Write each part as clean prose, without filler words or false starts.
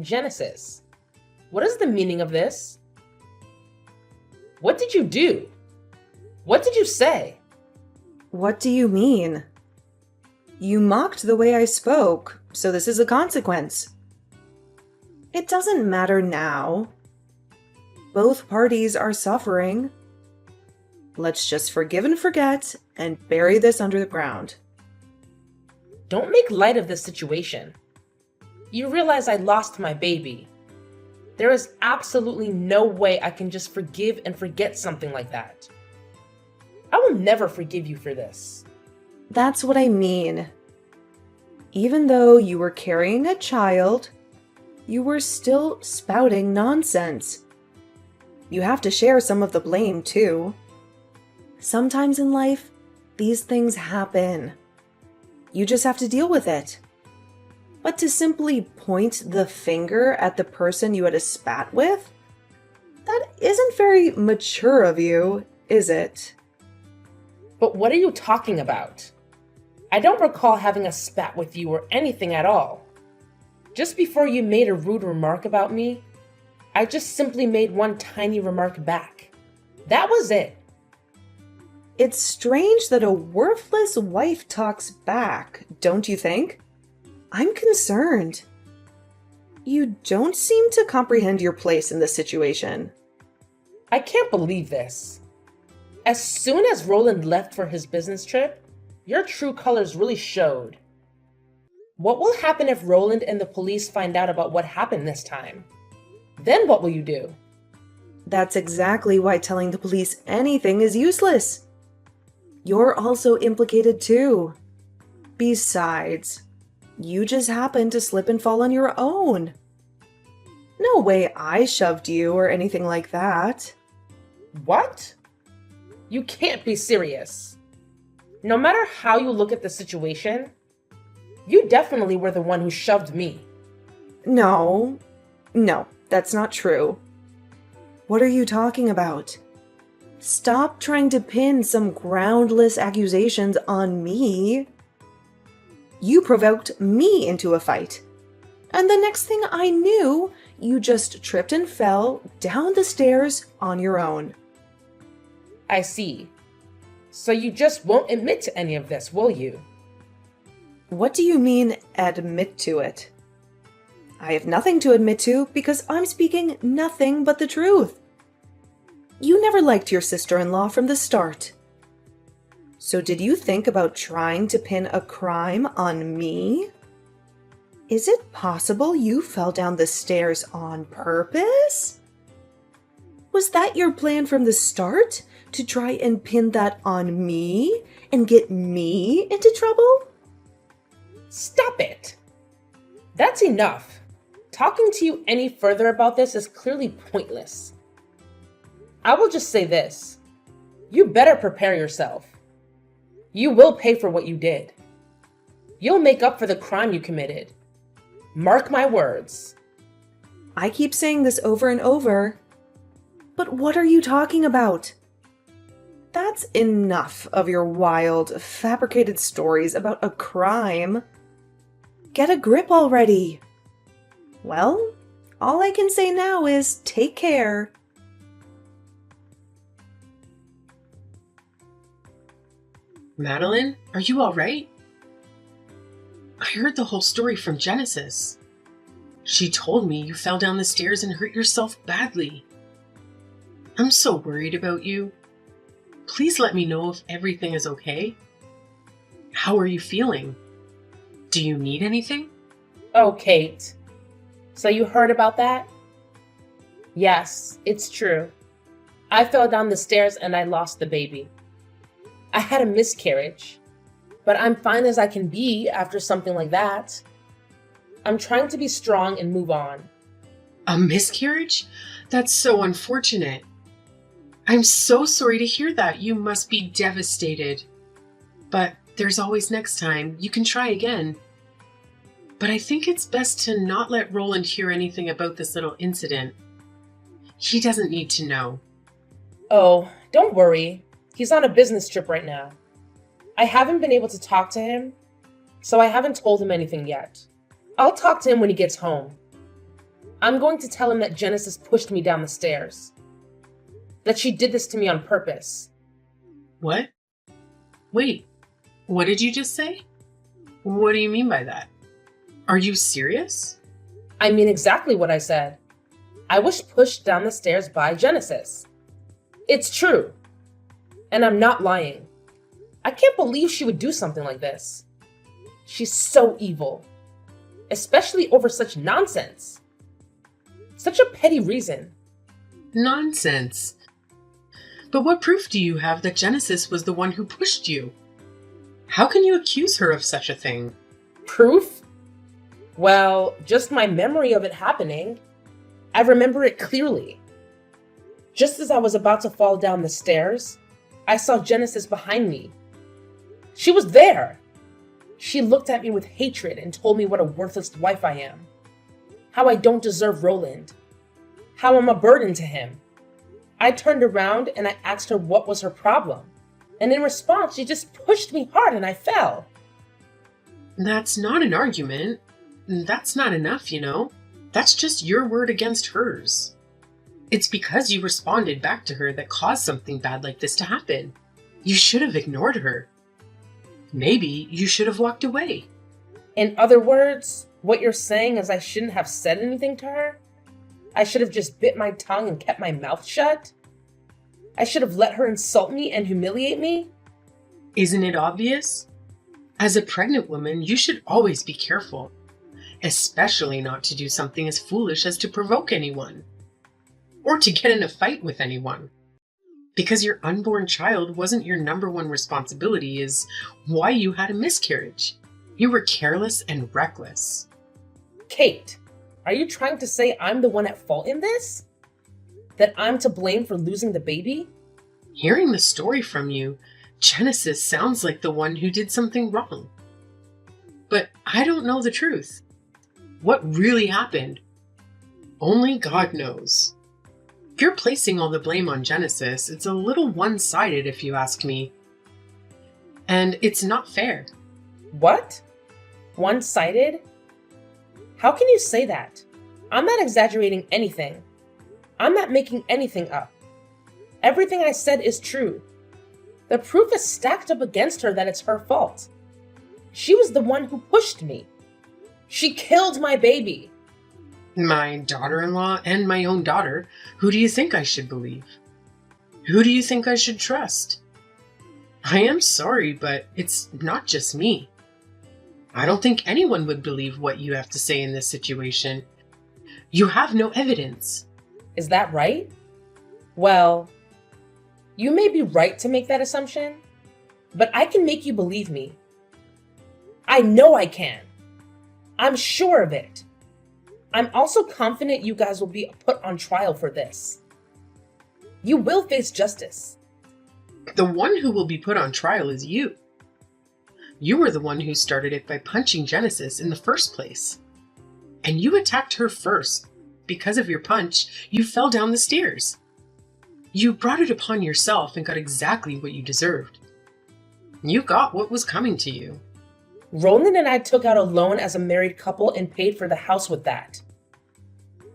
Genesis, what is the meaning of this? What did you do? What did you say? What do you mean? You mocked the way I spoke, so this is a consequence. It doesn't matter now. Both parties are suffering. Let's just forgive and forget and bury this under the ground. Don't make light of this situation. You realize I lost my baby. There is absolutely no way I can just forgive and forget something like that. I will never forgive you for this. That's what I mean. Even though you were carrying a child, you were still spouting nonsense. You have to share some of the blame, too. Sometimes in life, these things happen. You just have to deal with it. But to simply point the finger at the person you had a spat with, that isn't very mature of you, is it? But what are you talking about? I don't recall having a spat with you or anything at all. Just before you made a rude remark about me, I just simply made one tiny remark back. That was it. It's strange that a worthless wife talks back, don't you think? I'm concerned. You don't seem to comprehend your place in this situation. I can't believe this. As soon as Roland left for his business trip, your true colors really showed. What will happen if Roland and the police find out about what happened this time? Then what will you do? That's exactly why telling the police anything is useless. You're also implicated too. Besides, you just happened to slip and fall on your own. No way I shoved you or anything like that. What? You can't be serious. No matter how you look at the situation, you definitely were the one who shoved me. No, that's not true. What are you talking about? Stop trying to pin some groundless accusations on me. You provoked me into a fight. And the next thing I knew, you just tripped and fell down the stairs on your own. I see. So you just won't admit to any of this, will you? What do you mean, admit to it? I have nothing to admit to because I'm speaking nothing but the truth. You never liked your sister-in-law from the start. So did you think about trying to pin a crime on me? Is it possible you fell down the stairs on purpose? Was that your plan from the start? To try and pin that on me and get me into trouble? Stop it! That's enough. Talking to you any further about this is clearly pointless. I will just say this. You better prepare yourself. You will pay for what you did. You'll make up for the crime you committed. Mark my words. I keep saying this over and over. But what are you talking about? That's enough of your wild, fabricated stories about a crime. Get a grip already. Well, all I can say now is take care. Madeline, are you all right? I heard the whole story from Genesis. She told me you fell down the stairs and hurt yourself badly. I'm so worried about you. Please let me know if everything is okay. How are you feeling? Do you need anything? Oh, Kate. So you heard about that? Yes, it's true. I fell down the stairs and I lost the baby. I had a miscarriage, but I'm fine as I can be after something like that. I'm trying to be strong and move on. A miscarriage? That's so unfortunate. I'm so sorry to hear that. You must be devastated. But there's always next time. You can try again. But I think it's best to not let Roland hear anything about this little incident. He doesn't need to know. Oh, don't worry. He's on a business trip right now. I haven't been able to talk to him, so I haven't told him anything yet. I'll talk to him when he gets home. I'm going to tell him that Genesis pushed me down the stairs. That she did this to me on purpose. What? Wait, what did you just say? What do you mean by that? Are you serious? I mean exactly what I said. I was pushed down the stairs by Genesis. It's true. And I'm not lying. I can't believe she would do something like this. She's so evil. Especially over such nonsense. Such a petty reason. Nonsense. But what proof do you have that Genesis was the one who pushed you? How can you accuse her of such a thing? Proof? Well, just my memory of it happening. I remember it clearly. Just as I was about to fall down the stairs, I saw Genesis behind me. She was there. She looked at me with hatred and told me what a worthless wife I am. How I don't deserve Roland. How I'm a burden to him. I turned around and I asked her what was her problem. And in response, she just pushed me hard and I fell. That's not an argument. That's not enough, you know. That's just your word against hers. It's because you responded back to her that caused something bad like this to happen. You should have ignored her. Maybe you should have walked away. In other words, what you're saying is I shouldn't have said anything to her? I should have just bit my tongue and kept my mouth shut? I should have let her insult me and humiliate me? Isn't it obvious? As a pregnant woman, you should always be careful, especially not to do something as foolish as to provoke anyone, or to get in a fight with anyone. Because your unborn child wasn't your number one responsibility is why you had a miscarriage. You were careless and reckless. Kate, are you trying to say I'm the one at fault in this? That I'm to blame for losing the baby? Hearing the story from you, Genesis sounds like the one who did something wrong. But I don't know the truth. What really happened? Only God knows. If you're placing all the blame on Genesis, it's a little one-sided if you ask me. And it's not fair. What? One-sided? How can you say that? I'm not exaggerating anything. I'm not making anything up. Everything I said is true. The proof is stacked up against her that it's her fault. She was the one who pushed me. She killed my baby. My daughter-in-law and my own daughter, who do you think I should believe? Who do you think I should trust? I am sorry, but it's not just me. I don't think anyone would believe what you have to say in this situation. You have no evidence. Is that right? Well, you may be right to make that assumption, but I can make you believe me. I know I can. I'm sure of it. I'm also confident you guys will be put on trial for this. You will face justice. The one who will be put on trial is you. You were the one who started it by punching Genesis in the first place. And you attacked her first. Because of your punch, you fell down the stairs. You brought it upon yourself and got exactly what you deserved. You got what was coming to you. Roland and I took out a loan as a married couple and paid for the house with that.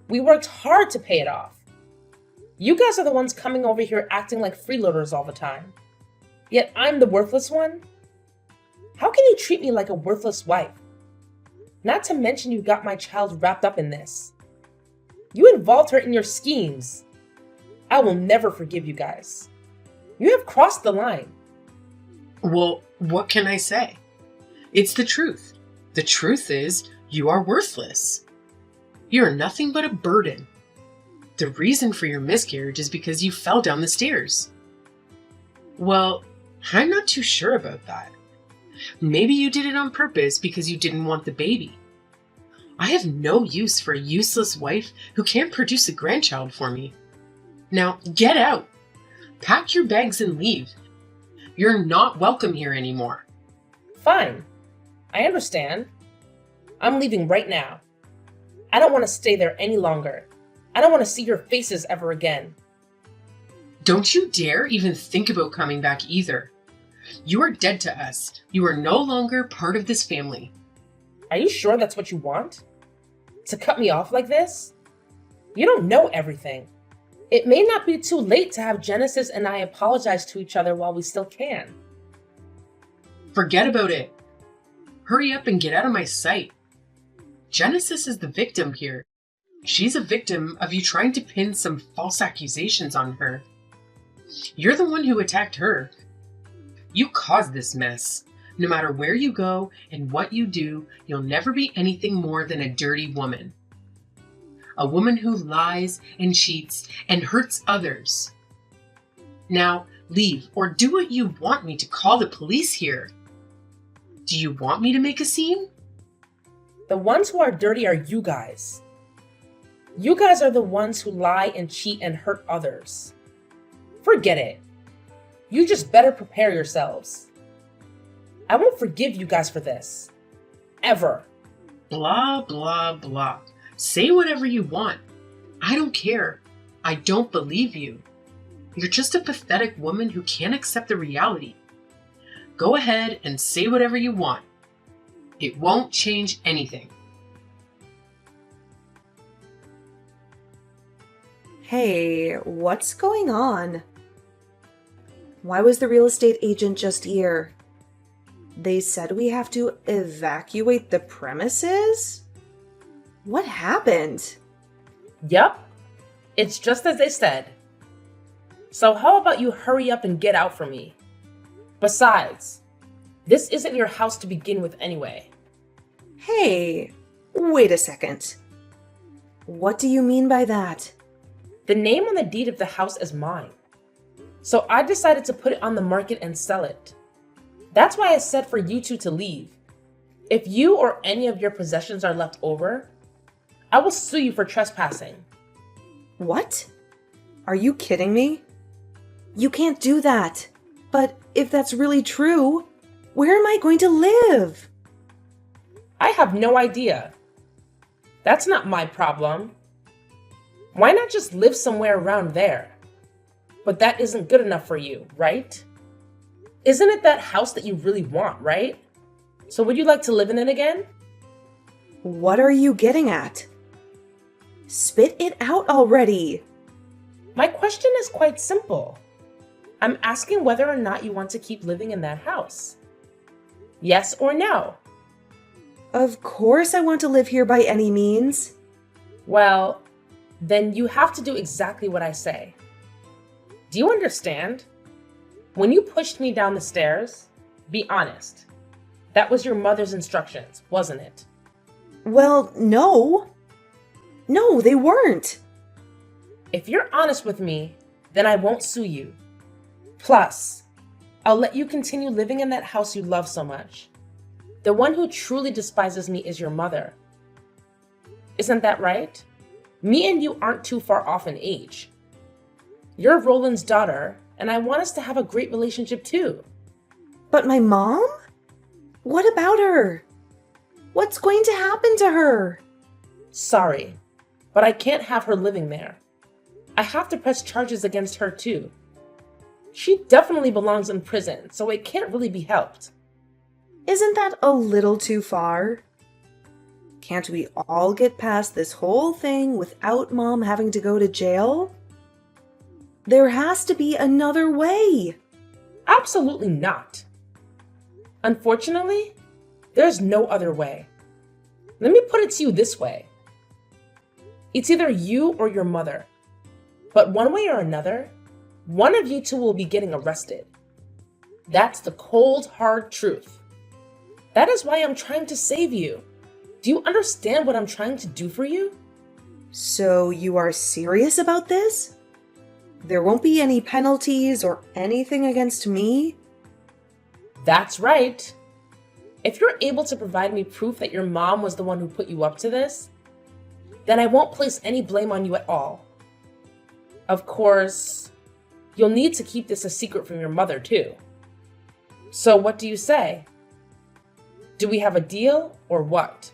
We worked hard to pay it off. You guys are the ones coming over here acting like freeloaders all the time. Yet I'm the worthless one? How can you treat me like a worthless wife? Not to mention you got my child wrapped up in this. You involved her in your schemes. I will never forgive you guys. You have crossed the line. Well, what can I say? It's the truth. The truth is, you are worthless. You're nothing but a burden. The reason for your miscarriage is because you fell down the stairs. Well, I'm not too sure about that. Maybe you did it on purpose because you didn't want the baby. I have no use for a useless wife who can't produce a grandchild for me. Now, get out. Pack your bags and leave. You're not welcome here anymore. Fine. I understand. I'm leaving right now. I don't want to stay there any longer. I don't want to see your faces ever again. Don't you dare even think about coming back either. You are dead to us. You are no longer part of this family. Are you sure that's what you want? To cut me off like this? You don't know everything. It may not be too late to have Genesis and I apologize to each other while we still can. Forget about it. Hurry up and get out of my sight. Genesis is the victim here. She's a victim of you trying to pin some false accusations on her. You're the one who attacked her. You caused this mess. No matter where you go and what you do, you'll never be anything more than a dirty woman. A woman who lies and cheats and hurts others. Now, leave or do what you want me to call the police here. Do you want me to make a scene? The ones who are dirty are you guys. You guys are the ones who lie and cheat and hurt others. Forget it. You just better prepare yourselves. I won't forgive you guys for this. Ever. Blah, blah, blah. Say whatever you want. I don't care. I don't believe you. You're just a pathetic woman who can't accept the reality. Go ahead and say whatever you want. It won't change anything. Hey, what's going on? Why was the real estate agent just here? They said we have to evacuate the premises? What happened? Yup. It's just as they said. So how about you hurry up and get out for me? Besides, this isn't your house to begin with anyway. Hey, wait a second. What do you mean by that? The name on the deed of the house is mine. So I decided to put it on the market and sell it. That's why I said for you two to leave. If you or any of your possessions are left over, I will sue you for trespassing. What? Are you kidding me? You can't do that. But if that's really true, where am I going to live? I have no idea. That's not my problem. Why not just live somewhere around there? But that isn't good enough for you, right? Isn't it that house that you really want, right? So would you like to live in it again? What are you getting at? Spit it out already. My question is quite simple. I'm asking whether or not you want to keep living in that house. Yes or no? Of course I want to live here by any means. Well, then you have to do exactly what I say. Do you understand? When you pushed me down the stairs, be honest. That was your mother's instructions, wasn't it? Well, no. No, they weren't. If you're honest with me, then I won't sue you. Plus, I'll let you continue living in that house you love so much. The one who truly despises me is your mother. Isn't that right? Me and you aren't too far off in age. You're Roland's daughter, and I want us to have a great relationship too. But my mom? What about her? What's going to happen to her? Sorry, but I can't have her living there. I have to press charges against her too. She definitely belongs in prison, so it can't really be helped. Isn't that a little too far? Can't we all get past this whole thing without Mom having to go to jail? There has to be another way. Absolutely not. Unfortunately, there's no other way. Let me put it to you this way. It's either you or your mother. But one way or another, one of you two will be getting arrested. That's the cold, hard truth. That is why I'm trying to save you. Do you understand what I'm trying to do for you? So you are serious about this? There won't be any penalties or anything against me? That's right. If you're able to provide me proof that your mom was the one who put you up to this, then I won't place any blame on you at all. Of course, you'll need to keep this a secret from your mother too. So what do you say? Do we have a deal or what?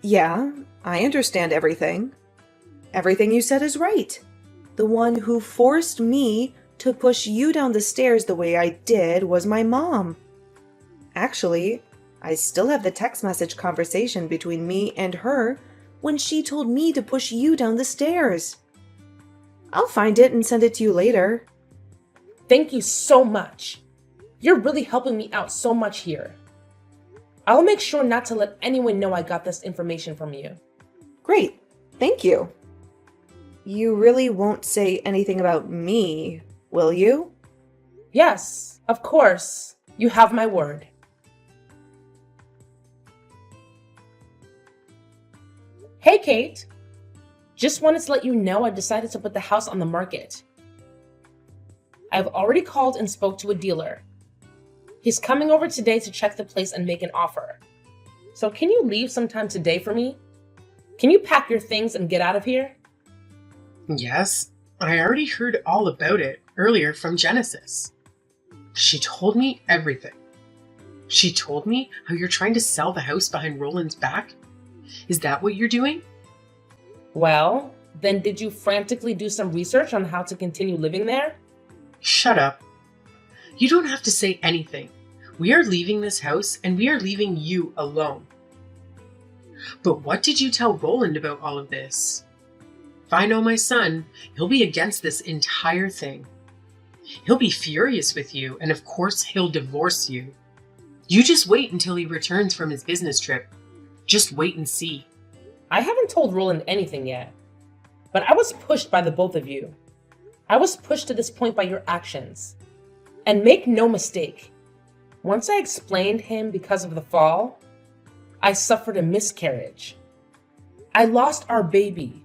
Yeah, I understand everything. Everything you said is right. The one who forced me to push you down the stairs the way I did was my mom. Actually, I still have the text message conversation between me and her when she told me to push you down the stairs. I'll find it and send it to you later. Thank you so much. You're really helping me out so much here. I'll make sure not to let anyone know I got this information from you. Great. Thank you. You really won't say anything about me, will you? Yes, of course. You have my word. Hey, Kate. Just wanted to let you know I decided to put the house on the market. I've already called and spoke to a dealer. He's coming over today to check the place and make an offer. So can you leave sometime today for me? Can you pack your things and get out of here? Yes, I already heard all about it earlier from Genesis. She told me everything. She told me how you're trying to sell the house behind Roland's back. Is that what you're doing? Well, then did you frantically do some research on how to continue living there? Shut up. You don't have to say anything. We are leaving this house and we are leaving you alone. But what did you tell Roland about all of this? If I know my son, he'll be against this entire thing. He'll be furious with you, and of course he'll divorce you. You just wait until he returns from his business trip. Just wait and see. I haven't told Roland anything yet, but I was pushed by the both of you. I was pushed to this point by your actions. And make no mistake, once I explained him because of the fall, I suffered a miscarriage. I lost our baby.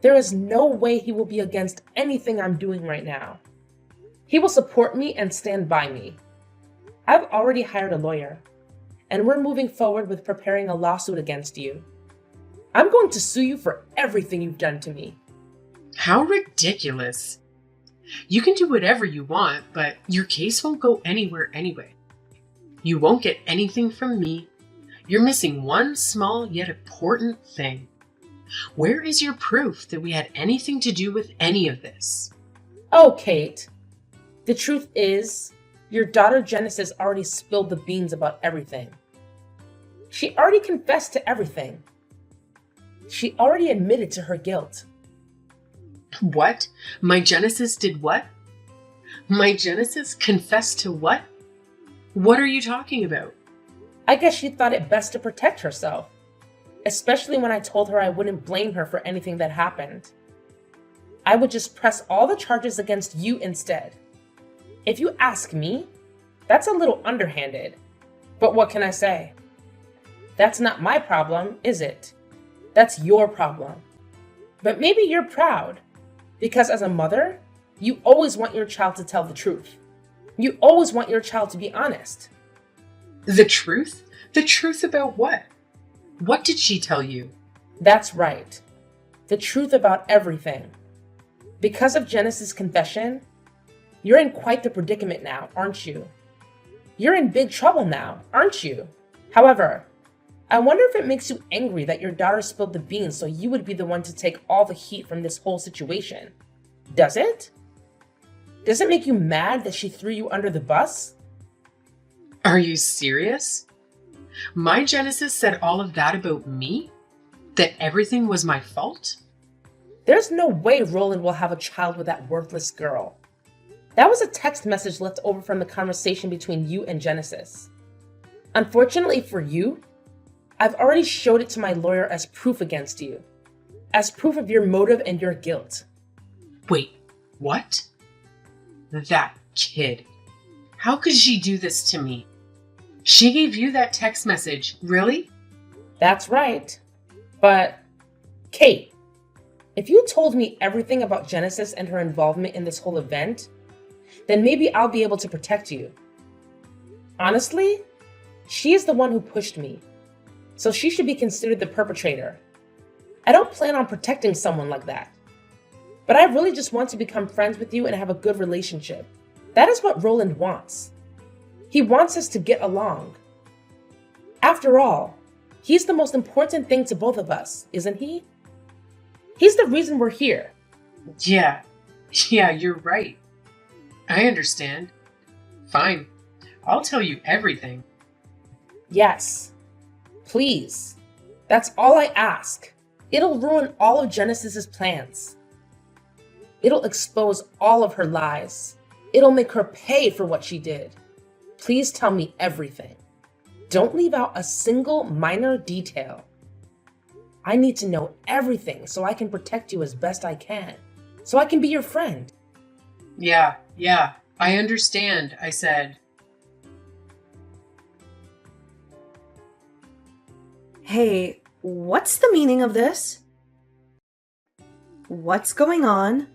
There is no way he will be against anything I'm doing right now. He will support me and stand by me. I've already hired a lawyer, and we're moving forward with preparing a lawsuit against you. I'm going to sue you for everything you've done to me. How ridiculous. You can do whatever you want, but your case won't go anywhere anyway. You won't get anything from me. You're missing one small yet important thing. Where is your proof that we had anything to do with any of this? Oh, Kate. The truth is, your daughter Genesis already spilled the beans about everything. She already confessed to everything. She already admitted to her guilt. What? My Genesis did what? My Genesis confessed to what? What are you talking about? I guess she thought it best to protect herself, especially when I told her I wouldn't blame her for anything that happened. I would just press all the charges against you instead. If you ask me, that's a little underhanded. But what can I say? That's not my problem, is it? That's your problem. But maybe you're proud, because as a mother, you always want your child to tell the truth. You always want your child to be honest. The truth? The truth about what? What did she tell you? That's right. The truth about everything. Because of Genesis' confession, you're in quite the predicament now, aren't you? You're in big trouble now, aren't you? However, I wonder if it makes you angry that your daughter spilled the beans so you would be the one to take all the heat from this whole situation. Does it? Does it make you mad that she threw you under the bus? Are you serious? My Genesis said all of that about me? That everything was my fault? There's no way Roland will have a child with that worthless girl. That was a text message left over from the conversation between you and Genesis. Unfortunately for you, I've already showed it to my lawyer as proof against you, as proof of your motive and your guilt. Wait, what? That kid. How could she do this to me? She gave you that text message, really? That's right. But, Kate, if you told me everything about Genesis and her involvement in this whole event, then maybe I'll be able to protect you. Honestly, she is the one who pushed me, so she should be considered the perpetrator. I don't plan on protecting someone like that. But I really just want to become friends with you and have a good relationship. That is what Roland wants. He wants us to get along. After all, he's the most important thing to both of us, isn't he? He's the reason we're here. Yeah, you're right. I understand. Fine. I'll tell you everything. Yes. Please. That's all I ask. It'll ruin all of Genesis's plans. It'll expose all of her lies. It'll make her pay for what she did. Please tell me everything. Don't leave out a single minor detail. I need to know everything so I can protect you as best I can. So I can be your friend. Yeah, I understand, I said. Hey, what's the meaning of this? What's going on?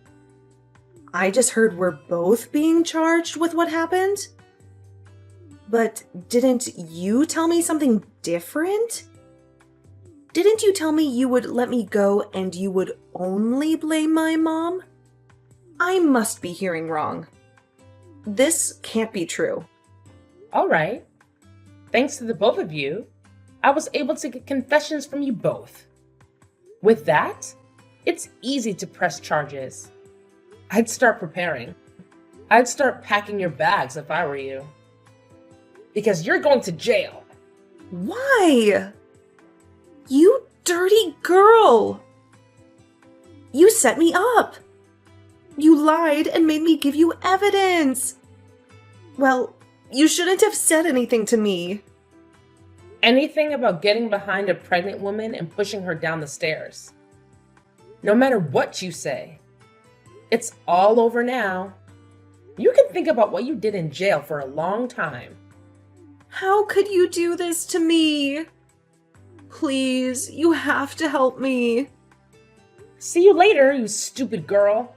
I just heard we're both being charged with what happened? But didn't you tell me something different? Didn't you tell me you would let me go and you would only blame my mom? I must be hearing wrong. This can't be true. All right. Thanks to the both of you, I was able to get confessions from you both. With that, it's easy to press charges. I'd start preparing. I'd start packing your bags if I were you. Because you're going to jail. Why? You dirty girl! You set me up! You lied and made me give you evidence! Well, you shouldn't have said anything to me. Anything about getting behind a pregnant woman and pushing her down the stairs. No matter what you say, it's all over now. You can think about what you did in jail for a long time. How could you do this to me? Please, you have to help me. See you later, you stupid girl.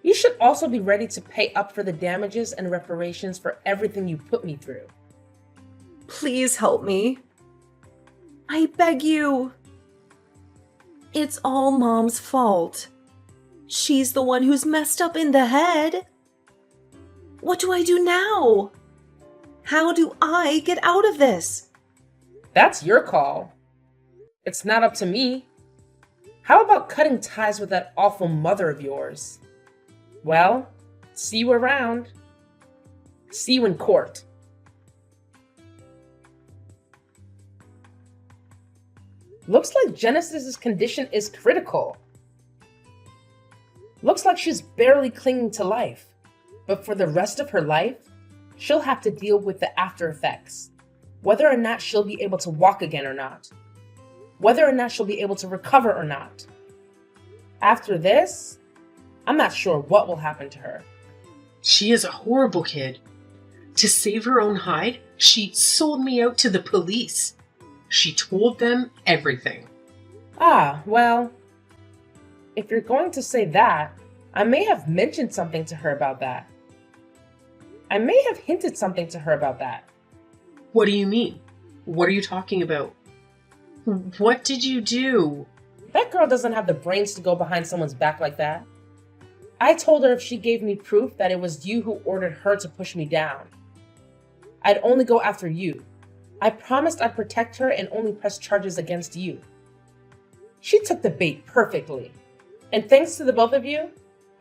You should also be ready to pay up for the damages and reparations for everything you put me through. Please help me. I beg you. It's all Mom's fault. She's the one who's messed up in the head. What do I do now? How do I get out of this? That's your call. It's not up to me. How about cutting ties with that awful mother of yours? Well, see you around. See you in court. Looks like Genesis's condition is critical. Looks like she's barely clinging to life. But for the rest of her life, she'll have to deal with the after effects. Whether or not she'll be able to walk again or not. Whether or not she'll be able to recover or not. After this, I'm not sure what will happen to her. She is a horrible kid. To save her own hide, she sold me out to the police. She told them everything. Ah, well, if you're going to say that, I may have mentioned something to her about that. I may have hinted something to her about that. What do you mean? What are you talking about? What did you do? That girl doesn't have the brains to go behind someone's back like that. I told her if she gave me proof that it was you who ordered her to push me down, I'd only go after you. I promised I'd protect her and only press charges against you. She took the bait perfectly. And thanks to the both of you,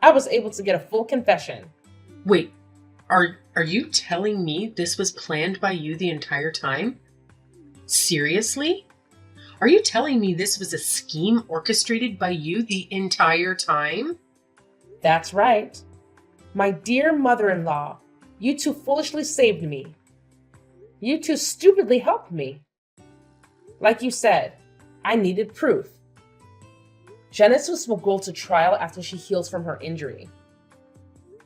I was able to get a full confession. Wait, are you telling me this was planned by you the entire time? Seriously? Are you telling me this was a scheme orchestrated by you the entire time? That's right. My dear mother-in-law, you two foolishly saved me. You two stupidly helped me. Like you said, I needed proof. Genesis will go to trial after she heals from her injury.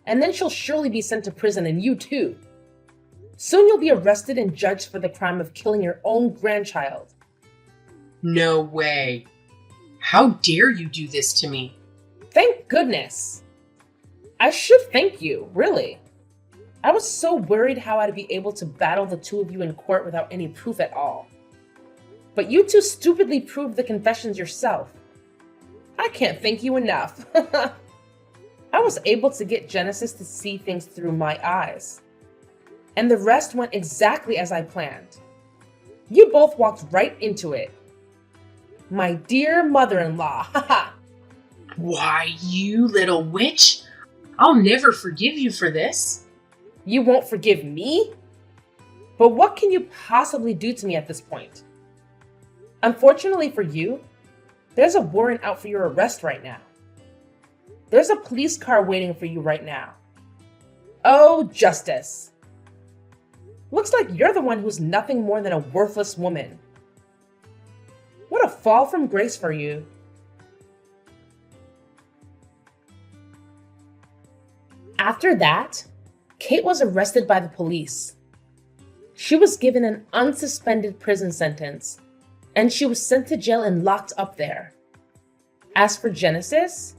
And then she'll surely be sent to prison, and you too. Soon you'll be arrested and judged for the crime of killing your own grandchild. No way. How dare you do this to me? Thank goodness. I should thank you, really. I was so worried how I'd be able to battle the two of you in court without any proof at all. But you two stupidly proved the confessions yourself. I can't thank you enough. I was able to get Genesis to see things through my eyes. And the rest went exactly as I planned. You both walked right into it. My dear mother-in-law, haha. Why, you little witch! I'll never forgive you for this. You won't forgive me? But what can you possibly do to me at this point? Unfortunately for you, There's a warrant out for your arrest right now. There's a police car waiting for you right now. Oh, Justice. Looks like you're the one who's nothing more than a worthless woman. What a fall from grace for you. After that, Kate was arrested by the police. She was given an unsuspended prison sentence, and she was sent to jail and locked up there. As for Genesis,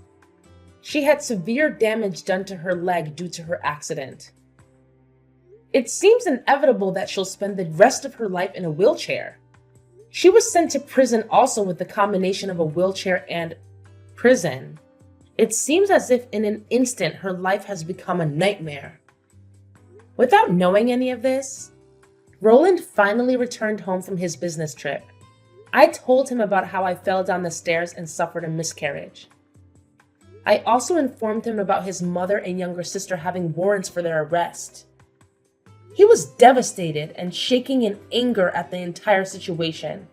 she had severe damage done to her leg due to her accident. It seems inevitable that she'll spend the rest of her life in a wheelchair. She was sent to prison also with the combination of a wheelchair and prison. It seems as if in an instant her life has become a nightmare. Without knowing any of this, Roland finally returned home from his business trip. I told him about how I fell down the stairs and suffered a miscarriage. I also informed him about his mother and younger sister having warrants for their arrest. He was devastated and shaking in anger at the entire situation,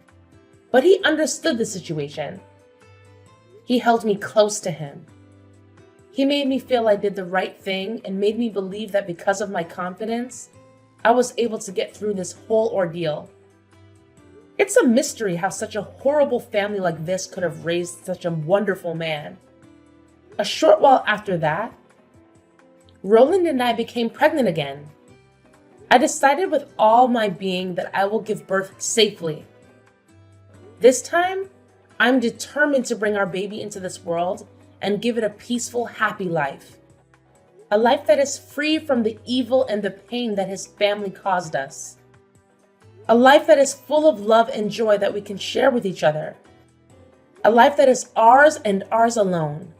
but he understood the situation. He held me close to him. He made me feel I did the right thing and made me believe that because of my confidence, I was able to get through this whole ordeal. It's a mystery how such a horrible family like this could have raised such a wonderful man. A short while after that, Roland and I became pregnant again. I decided with all my being that I will give birth safely. This time, I'm determined to bring our baby into this world and give it a peaceful, happy life. A life that is free from the evil and the pain that his family caused us. A life that is full of love and joy that we can share with each other. A life that is ours and ours alone.